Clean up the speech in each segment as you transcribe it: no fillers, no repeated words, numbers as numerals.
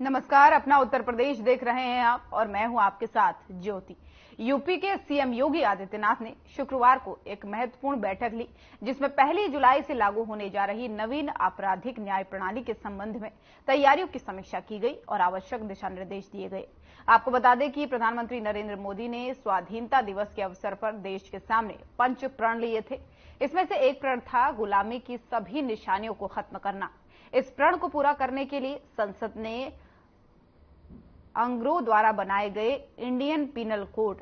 नमस्कार, अपना उत्तर प्रदेश देख रहे हैं आप और मैं हूं आपके साथ ज्योति। यूपी के सीएम योगी आदित्यनाथ ने शुक्रवार को एक महत्वपूर्ण बैठक ली, जिसमें 1 जुलाई से लागू होने जा रही नवीन आपराधिक न्याय प्रणाली के संबंध में तैयारियों की समीक्षा की गई और आवश्यक दिशा निर्देश दिए गए। आपको बता दें कि प्रधानमंत्री नरेंद्र मोदी ने स्वाधीनता दिवस के अवसर पर देश के सामने 5 प्रण लिए थे। इसमें से एक प्रण था गुलामी की सभी निशानियों को खत्म करना। इस प्रण को पूरा करने के लिए संसद ने अंग्रों द्वारा बनाए गए Indian penal code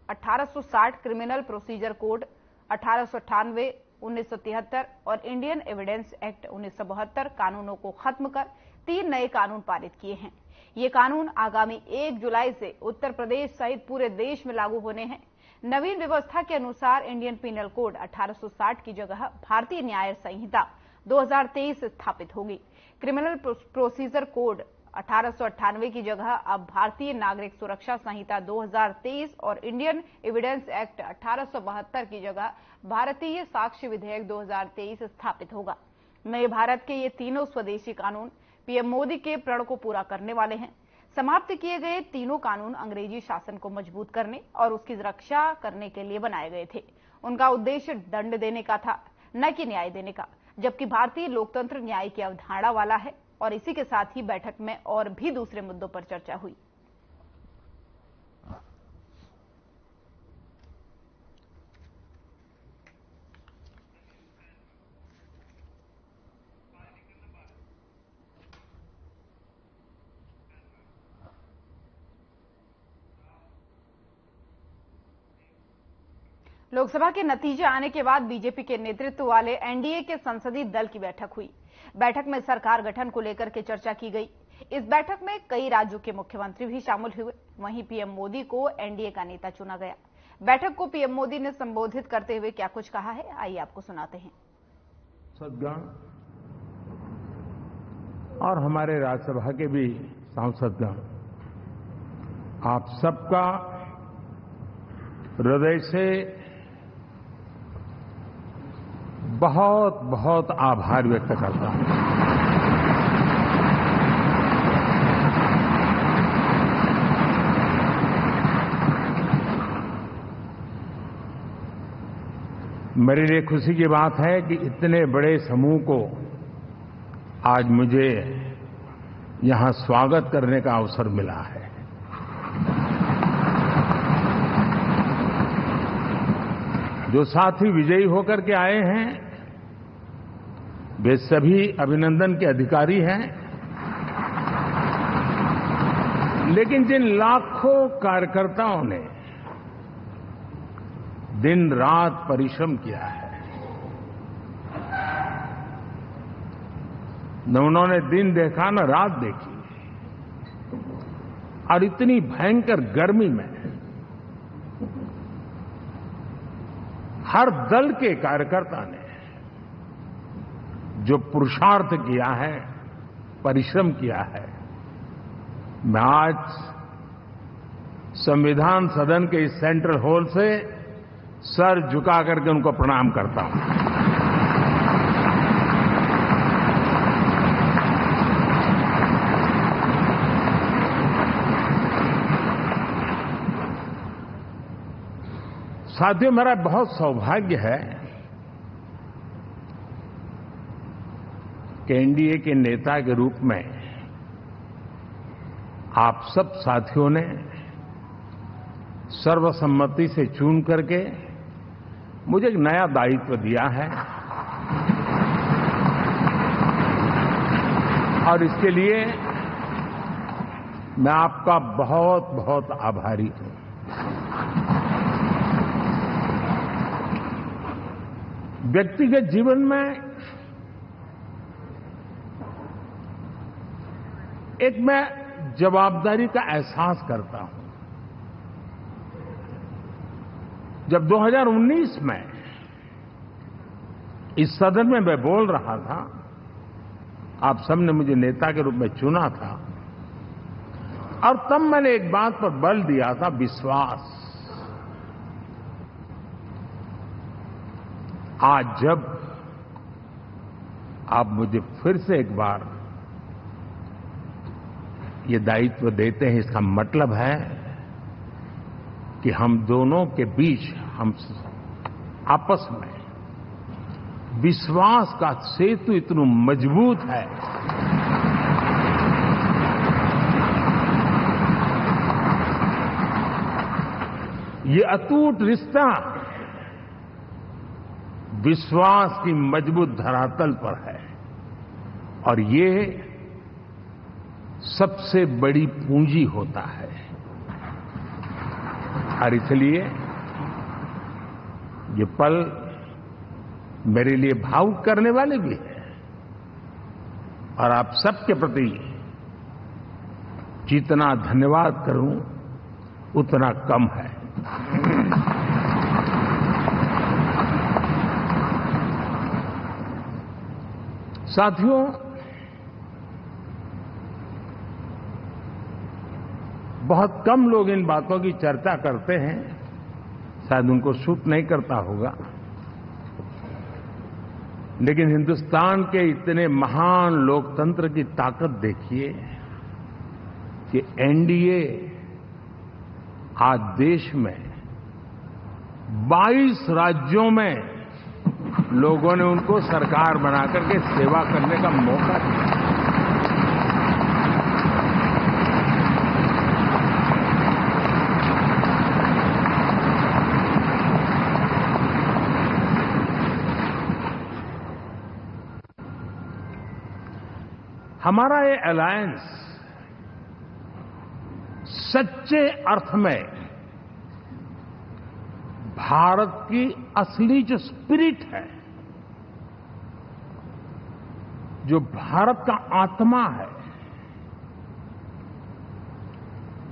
1860, criminal procedure code 1898, 1973 और इंडियन एविडेंस एक्ट 1972 कानूनों को खत्म कर 3 नए कानून पारित किए हैं। ये कानून आगामी 1 जुलाई से उत्तर प्रदेश सहित पूरे देश में लागू होने हैं। नवीन व्यवस्था के अनुसार इंडियन पीनल कोड 1860 की जगह भारतीय न्याय संहिता 2023 स्थापित होगी। क्रिमिनल प्रोसीजर कोड 1898 की जगह अब भारतीय नागरिक सुरक्षा संहिता 2023 और इंडियन एविडेंस एक्ट 1872 की जगह भारतीय साक्ष्य विधेयक 2023 स्थापित होगा। नए भारत के ये तीनों स्वदेशी कानून पीएम मोदी के प्रण को पूरा करने वाले हैं। समाप्त किए गए तीनों कानून अंग्रेजी शासन को मजबूत करने और उसकी रक्षा करने के लिए बनाए गए थे। उनका उद्देश्य दंड देने का था, न कि न्याय देने का, जबकि भारतीय लोकतंत्र न्याय की अवधारणा वाला है। और इसी के साथ ही बैठक में और भी दूसरे मुद्दों पर चर्चा हुई। लोकसभा के नतीजे आने के बाद बीजेपी के नेतृत्व वाले एनडीए के संसदीय दल की बैठक हुई। बैठक में सरकार गठन को लेकर के चर्चा की गई। इस बैठक में कई राज्यों के मुख्यमंत्री भी शामिल हुए। वहीं पीएम मोदी को एनडीए का नेता चुना गया। बैठक को पीएम मोदी ने संबोधित करते हुए क्या कुछ कहा है, आइए आपको सुनाते हैं। सांसदगण और हमारे राज्यसभा के भी सांसदगण, आप सबका हृदय से बहुत बहुत आभार व्यक्त करता हूं। मेरे लिए खुशी की बात है कि इतने बड़े समूह को आज मुझे यहां स्वागत करने का अवसर मिला है। जो साथी विजयी होकर के आए हैं, वे सभी अभिनंदन के अधिकारी हैं। लेकिन जिन लाखों कार्यकर्ताओं ने दिन रात परिश्रम किया है, न उन्होंने दिन देखा न रात देखी, और इतनी भयंकर गर्मी में हर दल के कार्यकर्ता ने जो पुरुषार्थ किया है, परिश्रम किया है, मैं आज संविधान सदन के इस सेंट्रल हॉल से सर झुका करके उनको प्रणाम करता हूं। साथियों, मेरा बहुत सौभाग्य है कि एनडीए के नेता के रूप में आप सब साथियों ने सर्वसम्मति से चुन करके मुझे एक नया दायित्व दिया है, और इसके लिए मैं आपका बहुत बहुत आभारी हूं। व्यक्तिगत जीवन में एक मैं जवाबदारी का एहसास करता हूं। जब 2019 में इस सदन में मैं बोल रहा था, आप सबने मुझे नेता के रूप में चुना था, और तब मैंने एक बात पर बल दिया था, विश्वास। आज जब आप मुझे फिर से एक बार ये दायित्व देते हैं, इसका मतलब है कि हम दोनों के बीच हम आपस में विश्वास का सेतु इतना मजबूत है ये अटूट रिश्ता विश्वास की मजबूत धरातल पर है और ये सबसे बड़ी पूंजी होता है। और इसलिए ये पल मेरे लिए भावुक करने वाले भी हैं और आप सबके प्रति जितना धन्यवाद करूं उतना कम है। साथियों, बहुत कम लोग इन बातों की चर्चा करते हैं, शायद उनको सूट नहीं करता होगा, लेकिन हिंदुस्तान के इतने महान लोकतंत्र की ताकत देखिए कि एनडीए आज देश में 22 राज्यों में लोगों ने उनको सरकार बनाकर के सेवा करने का मौका दिया। हमारा ये अलायंस सच्चे अर्थ में भारत की असली जो स्पिरिट है, जो भारत का आत्मा है,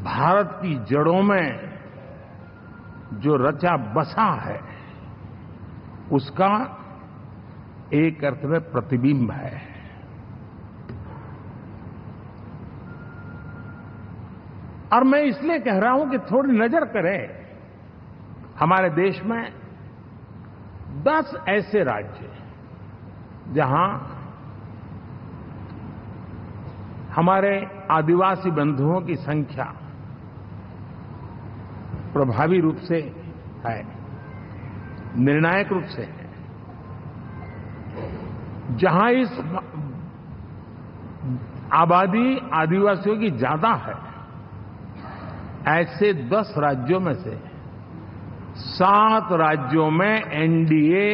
भारत की जड़ों में जो रचा बसा है, उसका एक अर्थ में प्रतिबिंब है। और मैं इसलिए कह रहा हूं कि थोड़ी नजर करें, हमारे देश में 10 ऐसे राज्य जहां हमारे आदिवासी बंधुओं की संख्या प्रभावी रूप से है, निर्णायक रूप से है, जहां इस आबादी आदिवासियों की ज्यादा है, ऐसे 10 राज्यों में से 7 राज्यों में एनडीए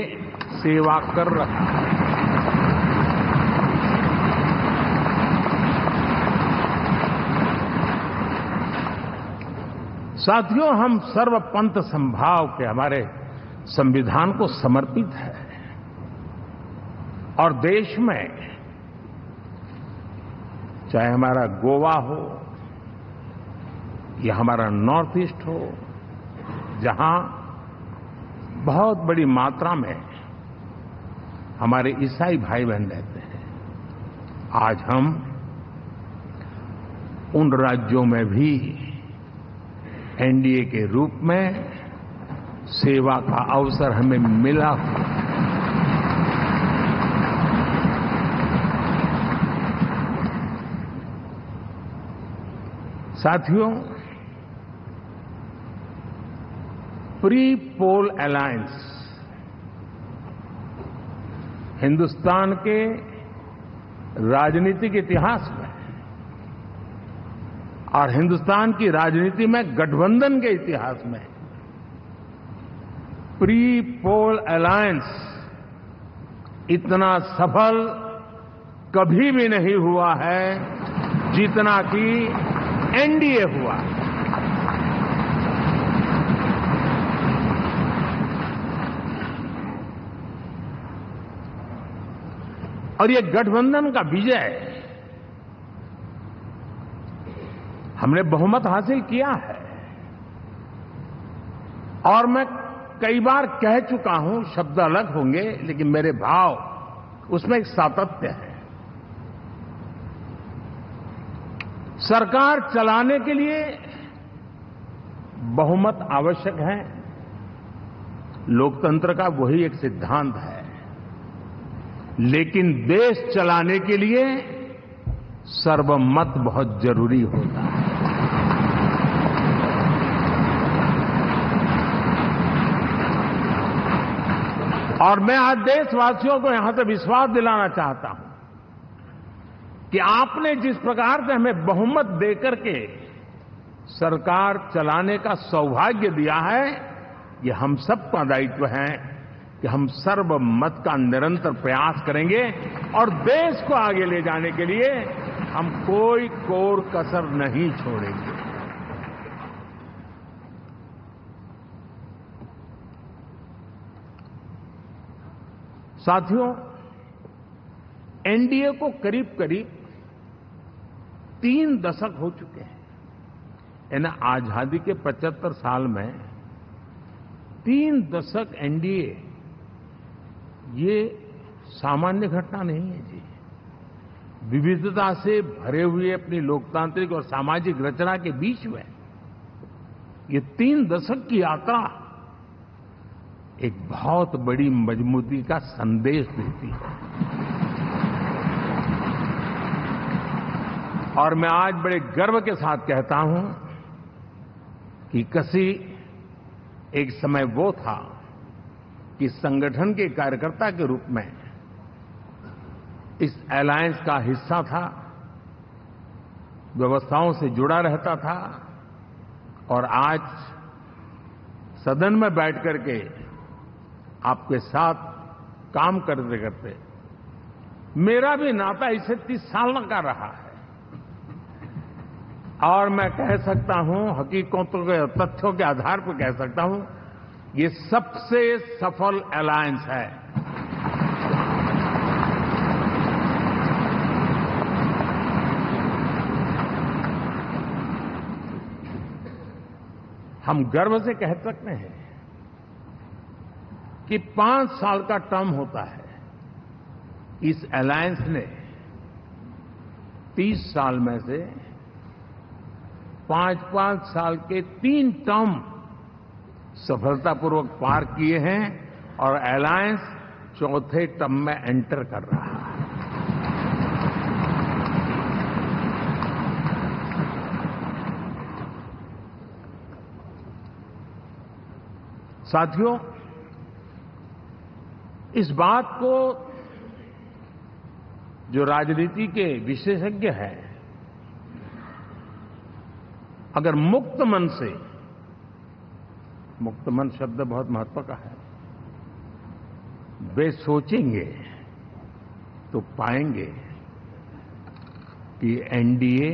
सेवा कर रहा है। साथियों, हम सर्वपंथ संभाव के हमारे संविधान को समर्पित है और देश में चाहे हमारा गोवा हो या हमारा नॉर्थ ईस्ट हो, जहां बहुत बड़ी मात्रा में हमारे ईसाई भाई बहन रहते हैं, आज हम उन राज्यों में भी एनडीए के रूप में सेवा का अवसर हमें मिला हुआ है। साथियों, प्री पोल अलायंस हिंदुस्तान के राजनीतिक इतिहास में और हिंदुस्तान की राजनीति में गठबंधन के इतिहास में प्री पोल अलायंस इतना सफल कभी भी नहीं हुआ है जितना कि एनडीए हुआ। और ये गठबंधन का विजय, हमने बहुमत हासिल किया है और मैं कई बार कह चुका हूं, शब्द अलग होंगे लेकिन मेरे भाव उसमें एक सातत्य है। सरकार चलाने के लिए बहुमत आवश्यक है, लोकतंत्र का वही एक सिद्धांत है, लेकिन देश चलाने के लिए सर्वमत बहुत जरूरी होता है। और मैं आज देशवासियों को यहां से विश्वास दिलाना चाहता हूं कि आपने जिस प्रकार से हमें बहुमत देकर के सरकार चलाने का सौभाग्य दिया है, ये हम सबका दायित्व है कि हम सर्वमत का निरंतर प्रयास करेंगे और देश को आगे ले जाने के लिए हम कोई कोर कसर नहीं छोड़ेंगे। साथियों, एनडीए को करीब करीब 3 दशक हो चुके हैं। यानी आजादी के 75 साल में 3 दशक एनडीए, ये सामान्य घटना नहीं है जी। विविधता से भरे हुए अपनी लोकतांत्रिक और सामाजिक रचना के बीच में ये 3 दशक की यात्रा एक बहुत बड़ी मजबूती का संदेश देती है। और मैं आज बड़े गर्व के साथ कहता हूं कि किसी एक समय वो था कि संगठन के कार्यकर्ता के रूप में इस अलायंस का हिस्सा था, व्यवस्थाओं से जुड़ा रहता था और आज सदन में बैठ करके आपके साथ काम करते करते मेरा भी नाता इससे 30 साल का रहा है। और मैं कह सकता हूं, हकीकतों के तथ्यों के आधार पर कह सकता हूं, ये सबसे सफल अलायंस है। हम गर्व से कह सकते हैं कि 5 साल का टर्म होता है। इस अलायंस ने 30 साल में से 5-5 साल के 3 टर्म सफलतापूर्वक पार किए हैं और अलायंस 4थे टर्म में एंटर कर रहा है। साथियों, इस बात को जो राजनीति के विशेषज्ञ हैं, अगर मुक्त मन से, मुक्त मन शब्द बहुत महत्व का है, वे सोचेंगे तो पाएंगे कि एनडीए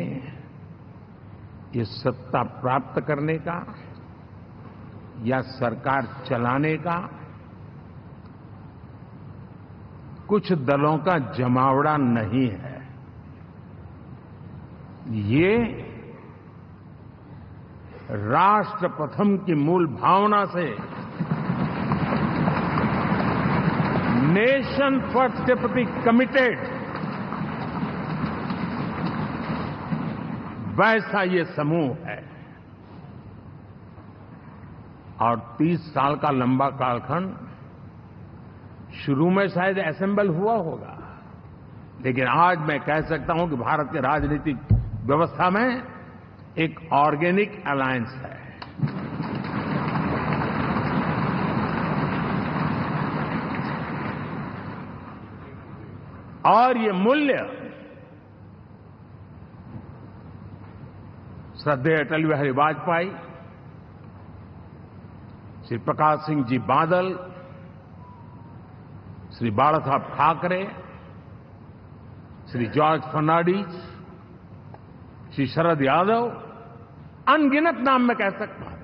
ये सत्ता प्राप्त करने का या सरकार चलाने का कुछ दलों का जमावड़ा नहीं है। ये राष्ट्र प्रथम की मूल भावना से नेशन फर्स्ट के प्रति कमिटेड वैसा ये समूह है। और 30 साल का लंबा कालखंड शुरू में शायद असेंबल हुआ होगा, लेकिन आज मैं कह सकता हूं कि भारत के राजनीतिक व्यवस्था में एक ऑर्गेनिक अलायंस है। और ये मूल्य श्रद्धेय अटल बिहारी वाजपेयी, श्री प्रकाश सिंह जी बादल, श्री बाला साहब ठाकरे, श्री जॉर्ज फर्नांडिस, श्री शरद यादव, अनगिनत नाम में कह सकता हूं।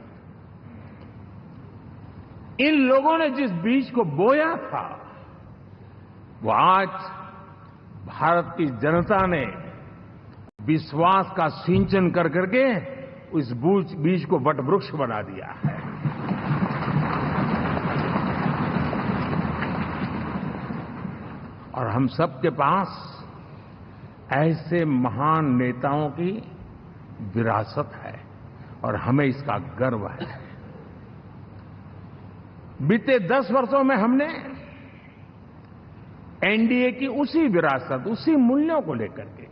इन लोगों ने जिस बीज को बोया था, वो आज भारत की जनता ने विश्वास का सिंचन कर करके उस बीज को वटवृक्ष बना दिया है। और हम सबके पास ऐसे महान नेताओं की विरासत है और हमें इसका गर्व है। बीते 10 वर्षों में हमने एनडीए की उसी विरासत, उसी मूल्यों को लेकर के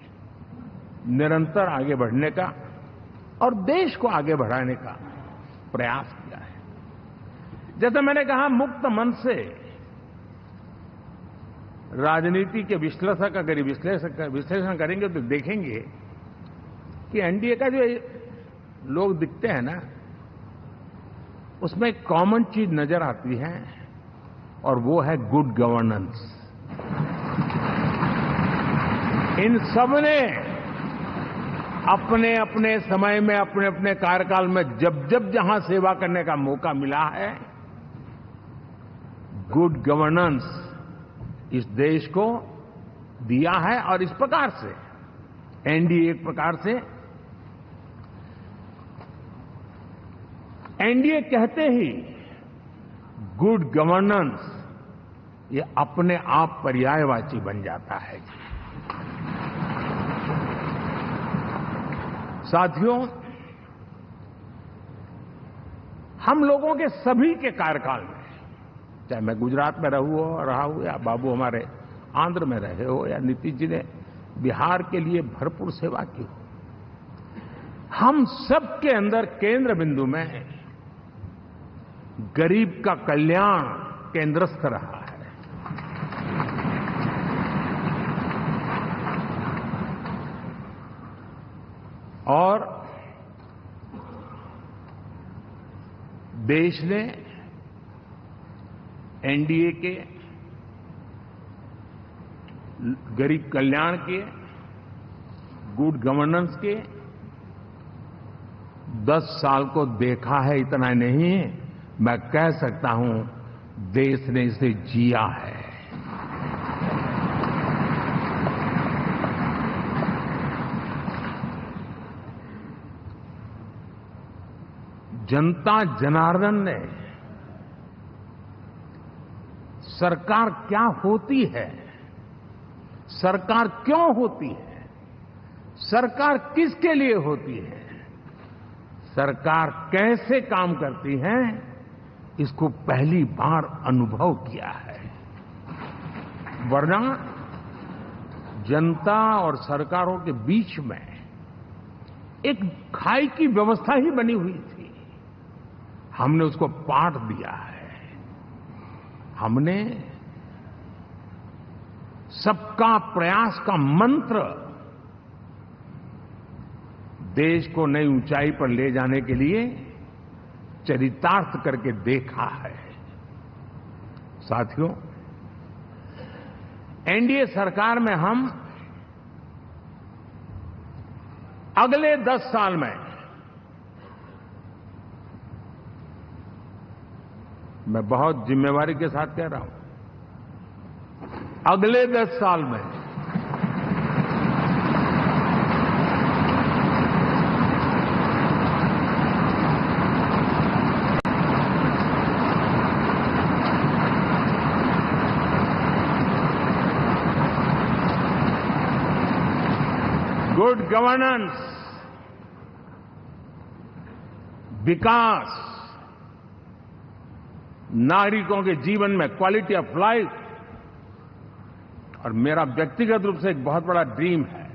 निरंतर आगे बढ़ने का और देश को आगे बढ़ाने का प्रयास किया है। जैसे मैंने कहा, मुक्त मन से राजनीति के विश्लेषक अगर विश्लेषण करेंगे तो देखेंगे कि एनडीए का जो लोग दिखते हैं ना, उसमें एक कॉमन चीज नजर आती है और वो है गुड गवर्नेंस। इन सब ने अपने अपने समय में, अपने अपने कार्यकाल में जब जब जहां सेवा करने का मौका मिला है, गुड गवर्नेंस इस देश को दिया है। और इस प्रकार से एनडीए एक प्रकार से, एनडीए कहते ही गुड गवर्नेंस ये अपने आप पर्यायवाची बन जाता है। साथियों, हम लोगों के सभी के कार्यकाल में, चाहे मैं गुजरात में रहा हूं या बाबू हमारे आंध्र में रहे हो या नीतीश जी ने बिहार के लिए भरपूर सेवा की हो, हम सबके अंदर केंद्र बिंदु में गरीब का कल्याण केंद्रस्थ रहा है। और देश ने एनडीए के गरीब कल्याण के, गुड गवर्नेंस के 10 साल को देखा है। इतना नहीं, मैं कह सकता हूं देश ने इसे जिया है। जनता जनार्दन ने सरकार क्या होती है, सरकार क्यों होती है, सरकार किसके लिए होती है, सरकार कैसे काम करती है, इसको पहली बार अनुभव किया है। वरना जनता और सरकारों के बीच में एक खाई की व्यवस्था ही बनी हुई थी। हमने उसको पाठ दिया है। हमने सबका प्रयास का मंत्र देश को नई ऊंचाई पर ले जाने के लिए चरितार्थ करके देखा है। साथियों, एनडीए सरकार में हम अगले 10 साल में, मैं बहुत जिम्मेवारी के साथ कह रहा हूं, अगले 10 साल में गुड गवर्नेंस, विकास, नागरिकों के जीवन में क्वालिटी ऑफ लाइफ, और मेरा व्यक्तिगत रूप से एक बहुत बड़ा ड्रीम है,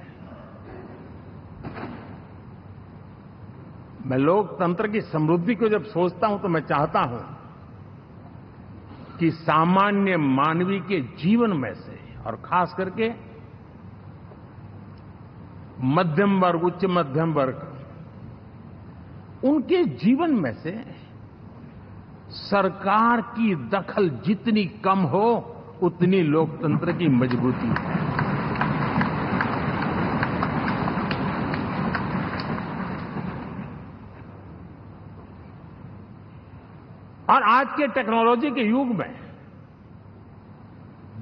मैं लोकतंत्र की समृद्धि को जब सोचता हूं तो मैं चाहता हूं कि सामान्य मानवीय के जीवन में से, और खास करके मध्यम वर्ग, उच्च मध्यम वर्ग, उनके जीवन में से सरकार की दखल जितनी कम हो उतनी लोकतंत्र की मजबूती है। और आज के टेक्नोलॉजी के युग में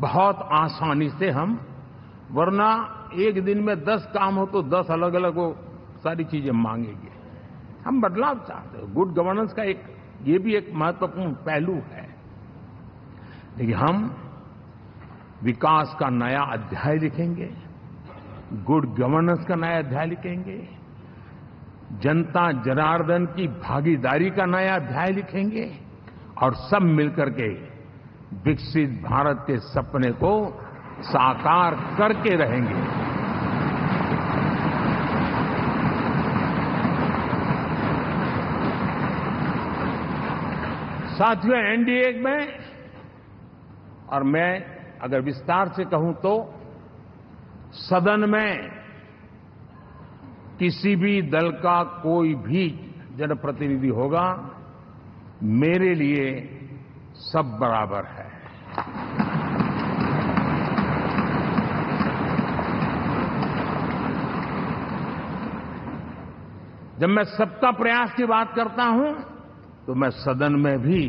बहुत आसानी से हम, वरना एक दिन में 10 काम हो तो 10 अलग अलग वो सारी चीजें मांगेंगे। हम बदलाव चाहते हैं। गुड गवर्नेंस का ये भी एक महत्वपूर्ण पहलू है। लेकिन हम विकास का नया अध्याय लिखेंगे, गुड गवर्नेंस का नया अध्याय लिखेंगे, जनता जनार्दन की भागीदारी का नया अध्याय लिखेंगे, और सब मिलकर के विकसित भारत के सपने को साकार करके रहेंगे। साथियों, एनडीए में, और मैं अगर विस्तार से कहूं तो सदन में किसी भी दल का कोई भी जनप्रतिनिधि होगा, मेरे लिए सब बराबर है। जब मैं सबका प्रयास की बात करता हूं तो मैं सदन में भी,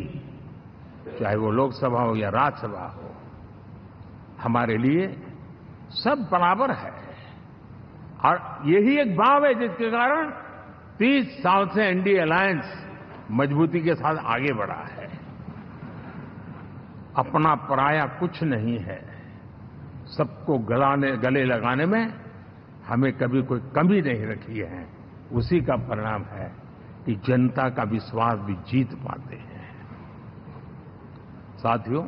चाहे वो लोकसभा हो या राज्यसभा हो, हमारे लिए सब बराबर है। और यही एक भाव है जिसके कारण 30 साल से एनडीए अलायंस मजबूती के साथ आगे बढ़ा है। अपना पराया कुछ नहीं है। सबको गले लगाने में हमें कभी कोई कमी नहीं रखी है। उसी का परिणाम है कि जनता का विश्वास भी जीत पाते हैं। साथियों,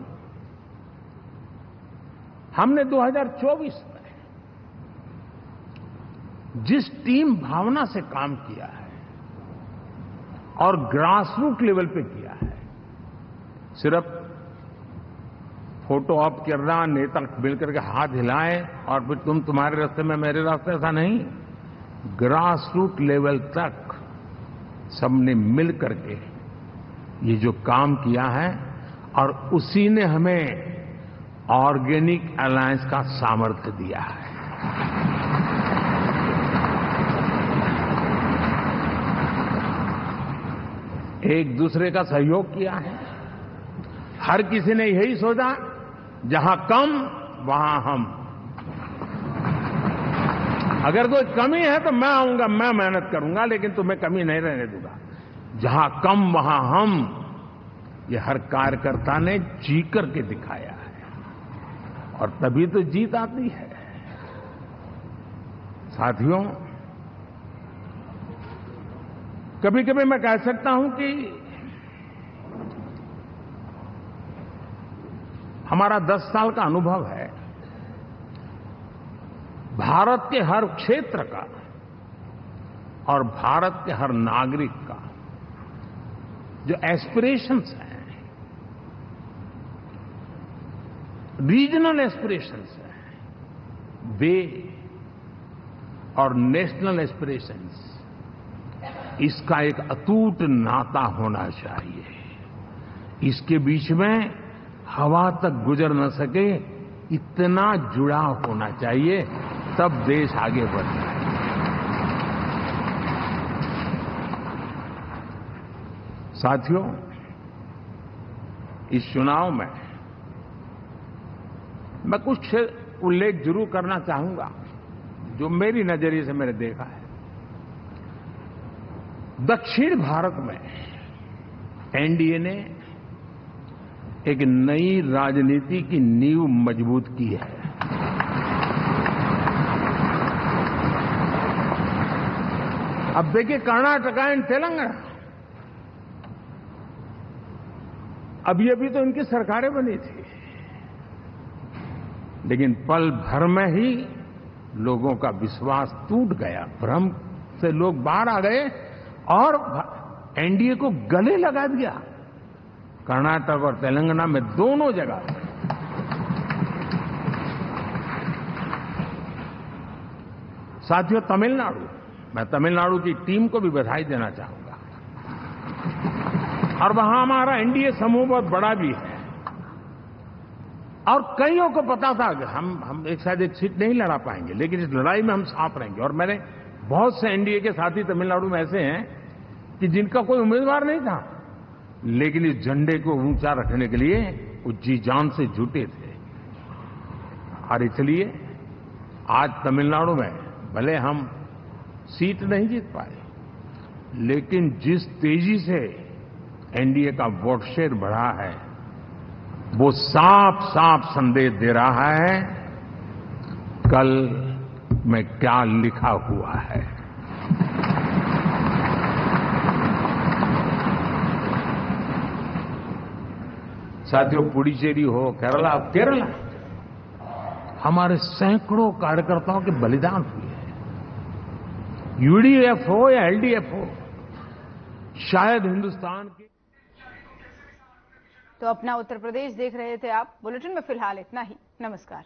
हमने 2024 में जिस टीम भावना से काम किया है और ग्रासरूट लेवल पे किया है, सिर्फ फोटो ऑप करना, नेता मिलकर के हाथ हिलाएं और फिर तुम्हारे रास्ते में मेरे रास्ते, ऐसा नहीं। ग्रासरूट लेवल तक सबने मिल करके ये जो काम किया है, और उसी ने हमें ऑर्गेनिक अलायंस का सामर्थ्य दिया है। एक दूसरे का सहयोग किया है। हर किसी ने यही सोचा, जहां कम वहां हम। अगर कोई कमी है तो मैं आऊंगा, मैं मेहनत करूंगा, लेकिन तुम्हें कमी नहीं रहने दूंगा। जहां कम वहां हम, ये हर कार्यकर्ता ने जी करके दिखाया है, और तभी तो जीत आती है। साथियों, कभी कभी मैं कह सकता हूं कि हमारा 10 साल का अनुभव है, भारत के हर क्षेत्र का और भारत के हर नागरिक का जो एस्पिरेशंस हैं, रीजनल एस्पिरेशंस हैं, वे और नेशनल एस्पिरेशंस, इसका एक अटूट नाता होना चाहिए। इसके बीच में हवा तक गुजर न सके, इतना जुड़ाव होना चाहिए, तब देश आगे बढ़ता है। साथियों, इस चुनाव में मैं कुछ उल्लेख जरूर करना चाहूंगा जो मेरी नजरिए से मैंने देखा है। दक्षिण भारत में एनडीए ने एक नई राजनीति की नींव मजबूत की है। अब देखिए, कर्नाटक एंड तेलंगाना, अभी तो इनकी सरकारें बनी थी, लेकिन पल भर में ही लोगों का विश्वास टूट गया। भ्रम से लोग बाहर आ गए और एनडीए को गले लगा दिया। कर्नाटक और तेलंगाना में दोनों जगह साथियों, तमिलनाडु, मैं तमिलनाडु की टीम को भी बधाई देना चाहूंगा। और वहां हमारा एनडीए समूह बहुत बड़ा भी है, और कईयों को पता था कि हम एक साथ एक सीट नहीं लड़ा पाएंगे, लेकिन इस लड़ाई में हम साथ रहेंगे। और मैंने बहुत से एनडीए के साथी तमिलनाडु में ऐसे हैं कि जिनका कोई उम्मीदवार नहीं था, लेकिन इस झंडे को ऊंचा रखने के लिए वो जी जान से जुटे थे। और इसलिए आज तमिलनाडु में भले हम सीट नहीं जीत पाए, लेकिन जिस तेजी से एनडीए का वोट शेयर बढ़ा है, वो साफ साफ संदेश दे रहा है कल में क्या लिखा हुआ है। साथियों, पुडुचेरी हो, केरला, हमारे सैकड़ों कार्यकर्ताओं के बलिदान हुए हैं। यूडीएफ हो या एलडीएफ हो, शायद हिंदुस्तान के तो अपना उत्तर प्रदेश देख रहे थे आप। बुलेटिन में फिलहाल इतना ही। नमस्कार।